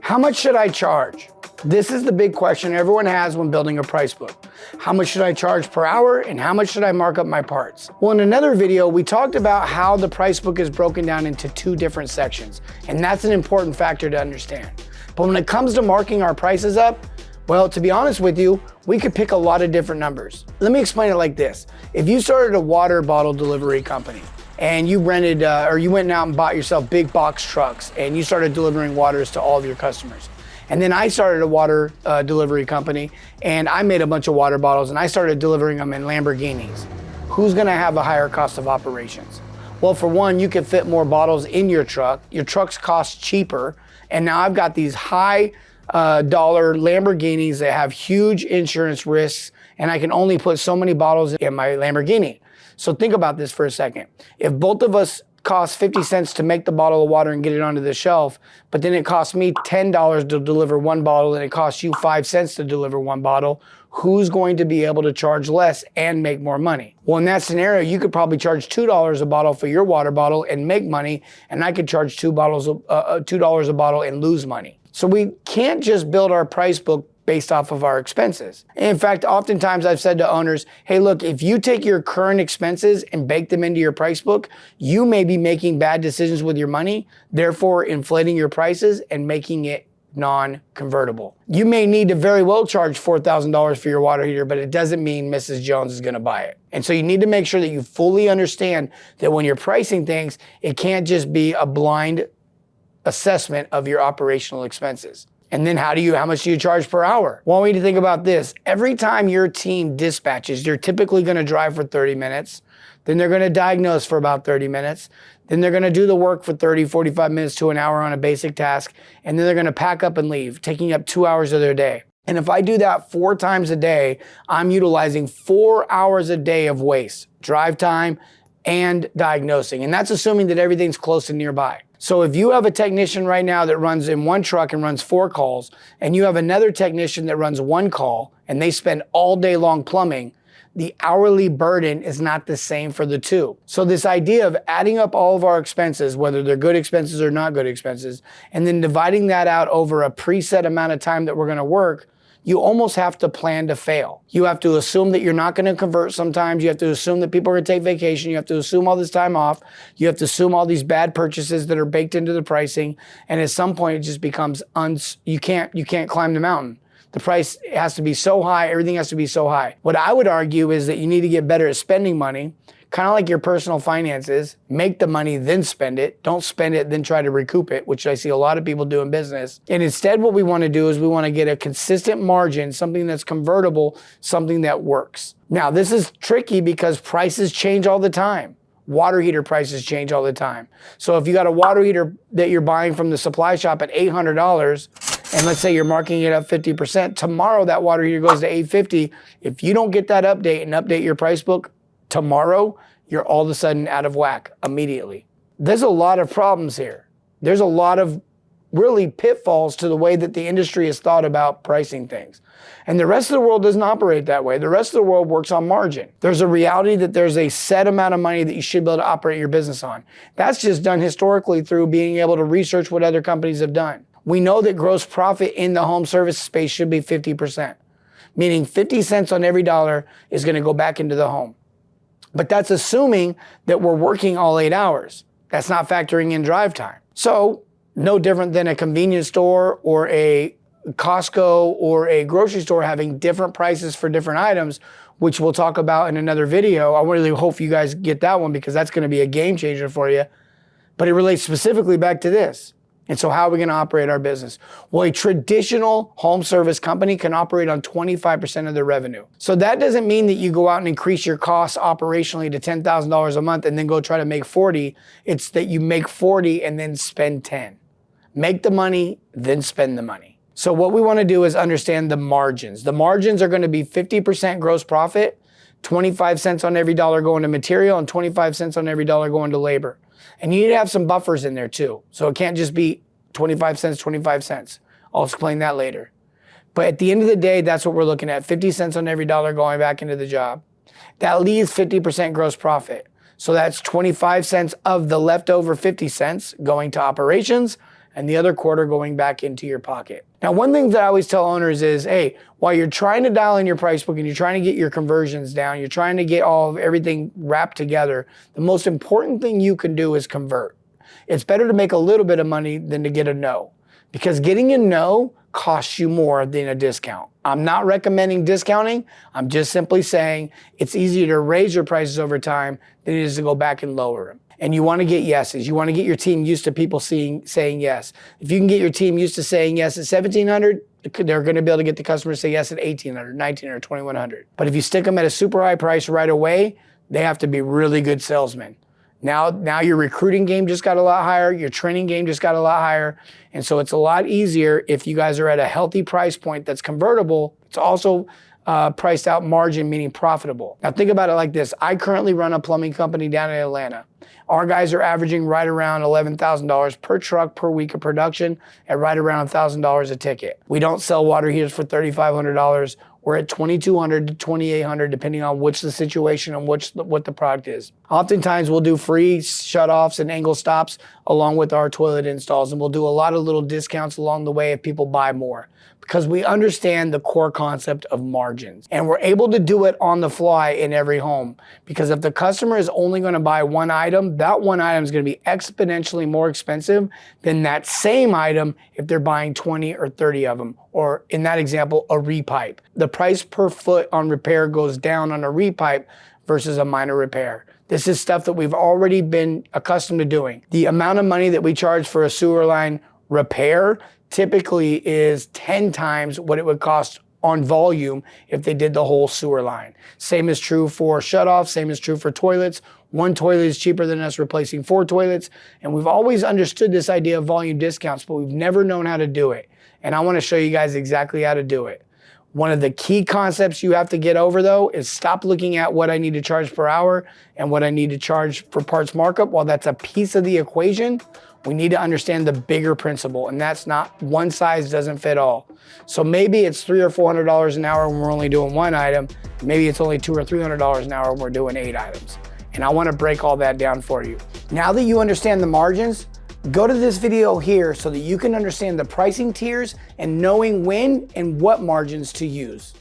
How much should I charge? This is the big question everyone has when building a price book. How much should I charge per hour and how much should I mark up my parts? Well, in another video, we talked about how the price book is broken down into two different sections, and that's an important factor to understand. But when it comes to marking our prices up, well, to be honest with you, we could pick a lot of different numbers. Let me explain it like this. If you started a water bottle delivery company and you rented or you went out and bought yourself big box trucks and you started delivering waters to all of your customers. And then I started a water delivery company and I made a bunch of water bottles and I started delivering them in Lamborghinis. Who's gonna have a higher cost of operations? Well, for one, you can fit more bottles in your truck. Your trucks cost cheaper. And now I've got these high dollar Lamborghinis that have huge insurance risks and I can only put so many bottles in my Lamborghini. So think about this for a second. If both of us cost 50 cents to make the bottle of water and get it onto the shelf, but then it costs me $10 to deliver one bottle and it costs you 5 cents to deliver one bottle, who's going to be able to charge less and make more money? Well, in that scenario, you could probably charge $2 a bottle for your water bottle and make money, and I could charge $2 a bottle and lose money. So we can't just build our price book based off of our expenses. In fact, oftentimes I've said to owners, hey, look, if you take your current expenses and bake them into your price book, you may be making bad decisions with your money, therefore inflating your prices and making it non-convertible. You may need to very well charge $4,000 for your water heater, but it doesn't mean Mrs. Jones is gonna buy it. And so you need to make sure that you fully understand that when you're pricing things, it can't just be a blind assessment of your operational expenses. And then how much do you charge per hour? Well, I want you to think about this. Every time your team dispatches, you're typically gonna drive for 30 minutes, then they're gonna diagnose for about 30 minutes, then they're gonna do the work for 30, 45 minutes to an hour on a basic task, and then they're gonna pack up and leave, taking up 2 hours of their day. And if I do that 4 times a day, I'm utilizing 4 hours a day of waste, drive time and diagnosing. And that's assuming that everything's close and nearby. So if you have a technician right now that runs in one truck and runs 4 calls, and you have another technician that runs 1 call, and they spend all day long plumbing, the hourly burden is not the same for the two. So this idea of adding up all of our expenses, whether they're good expenses or not good expenses, and then dividing that out over a preset amount of time that we're gonna work, you almost have to plan to fail. You have to assume that you're not gonna convert sometimes. You have to assume that people are gonna take vacation. You have to assume all this time off. You have to assume all these bad purchases that are baked into the pricing. And at some point it just becomes, you can't climb the mountain. The price has to be so high, everything has to be so high. What I would argue is that you need to get better at spending money, kind of like your personal finances. Make the money, then spend it. Don't spend it, then try to recoup it, which I see a lot of people do in business. And instead what we want to do is we want to get a consistent margin, something that's convertible, something that works. Now, this is tricky because prices change all the time. Water heater prices change all the time. So if you got a water heater that you're buying from the supply shop at $800, and let's say you're marking it up 50%, tomorrow that water heater goes to $850. If you don't get that update and update your price book tomorrow, you're all of a sudden out of whack immediately. There's a lot of problems here. There's a lot of really pitfalls to the way that the industry has thought about pricing things. And the rest of the world doesn't operate that way. The rest of the world works on margin. There's a reality that there's a set amount of money that you should be able to operate your business on. That's just done historically through being able to research what other companies have done. We know that gross profit in the home service space should be 50%, meaning 50 cents on every dollar is gonna go back into the home. But that's assuming that we're working all 8 hours. That's not factoring in drive time. So no different than a convenience store or a Costco or a grocery store having different prices for different items, which we'll talk about in another video. I really hope you guys get that one because that's gonna be a game changer for you. But it relates specifically back to this. And so how are we gonna operate our business? Well, a traditional home service company can operate on 25% of their revenue. So that doesn't mean that you go out and increase your costs operationally to $10,000 a month and then go try to make 40. It's that you make 40 and then spend 10. Make the money, then spend the money. So what we wanna do is understand the margins. The margins are gonna be 50% gross profit, 25 cents on every dollar going to material, and 25 cents on every dollar going to labor. And you need to have some buffers in there too. So it can't just be 25 cents, 25 cents. I'll explain that later. But at the end of the day, that's what we're looking at. 50 cents on every dollar going back into the job. That leaves 50% gross profit. So that's 25 cents of the leftover 50 cents going to operations, and the other quarter going back into your pocket. Now, one thing that I always tell owners is, hey, while you're trying to dial in your price book and you're trying to get your conversions down, you're trying to get all of everything wrapped together, the most important thing you can do is convert. It's better to make a little bit of money than to get a no, because getting a no costs you more than a discount. I'm not recommending discounting. I'm just simply saying it's easier to raise your prices over time than it is to go back and lower them. And you want to get yeses. You want to get your team used to people saying yes. If you can get your team used to saying yes at $1,700, they're going to be able to get the customer to say yes at $1,800, $1,900, $2,100. But if you stick them at a super high price right away, they have to be really good salesmen. Now your recruiting game just got a lot higher, your training game just got a lot higher, and so it's a lot easier if you guys are at a healthy price point that's convertible. It's also priced out margin, meaning profitable. Now think about it like this. I currently run a plumbing company down in Atlanta. Our guys are averaging right around $11,000 per truck per week of production at right around $1,000 a ticket. We don't sell water heaters for $3,500. We're at $2,200 to $2,800 depending on which the situation and what the product is. Oftentimes we'll do free shutoffs and angle stops along with our toilet installs, and we'll do a lot of little discounts along the way if people buy more, because we understand the core concept of margins. And we're able to do it on the fly in every home, because if the customer is only going to buy one item, that one item is going to be exponentially more expensive than that same item if they're buying 20 or 30 of them, or in that example, a repipe. The price per foot on repair goes down on a repipe versus a minor repair. This is stuff that we've already been accustomed to doing. The amount of money that we charge for a sewer line repair typically is 10 times what it would cost on volume if they did the whole sewer line. Same is true for shutoffs, same is true for toilets. One toilet is cheaper than us replacing 4 toilets. And we've always understood this idea of volume discounts, but we've never known how to do it. And I want to show you guys exactly how to do it. One of the key concepts you have to get over though is stop looking at what I need to charge per hour and what I need to charge for parts markup. While that's a piece of the equation, we need to understand the bigger principle, and that's not one size doesn't fit all. So maybe it's $300 or $400 an hour when we're only doing one item. Maybe it's only $200 or $300 an hour when we're doing 8 items. And I want to break all that down for you. Now that you understand the margins, go to this video here so that you can understand the pricing tiers and knowing when and what margins to use.